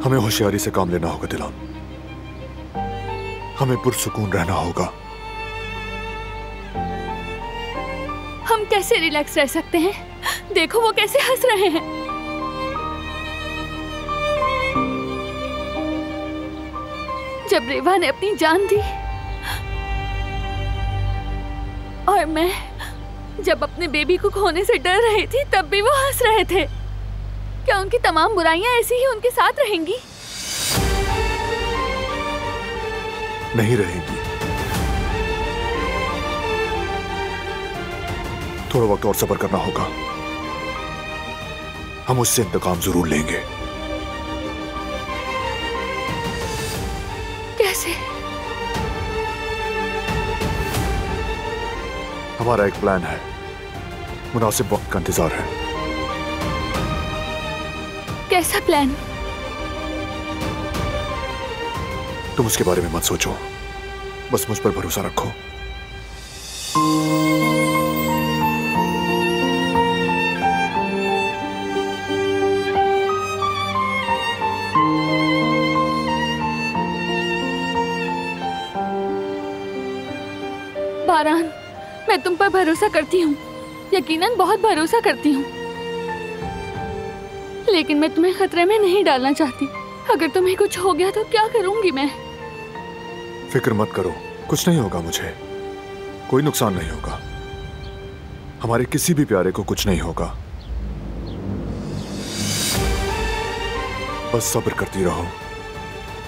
हमें होशियारी से काम लेना होगा दिलान। हमें पुरसुकून रहना होगा। हम कैसे रिलैक्स रह सकते हैं? देखो वो कैसे हंस रहे हैं। जब रेवा ने अपनी जान दी और मैं जब अपने बेबी को खोने से डर रही थी, तब भी वो हंस रहे थे। क्या उनकी तमाम बुराइयां ऐसी ही उनके साथ रहेंगी? नहीं रहेंगी। थोड़ा वक्त और सब्र करना होगा। हम उससे इंतकाम जरूर लेंगे। कैसे? हमारा एक प्लान है, मुनासिब वक्त का इंतजार है। कैसा प्लान? तुम उसके बारे में मत सोचो, बस मुझ पर भरोसा रखो। बारान, मैं तुम पर भरोसा करती हूँ, यकीनन बहुत भरोसा करती हूँ, लेकिन मैं तुम्हें खतरे में नहीं डालना चाहती। अगर तुम्हें कुछ हो गया तो क्या करूंगी मैं? फिक्र मत करो, कुछ नहीं होगा मुझे, कोई नुकसान नहीं होगा। हमारे किसी भी प्यारे को कुछ नहीं होगा। बस सब्र करती रहो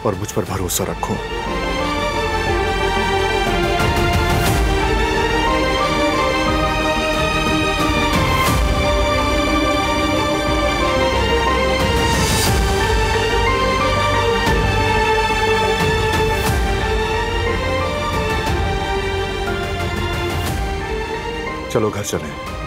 और मुझ पर भरोसा रखो। चलो घर चलें।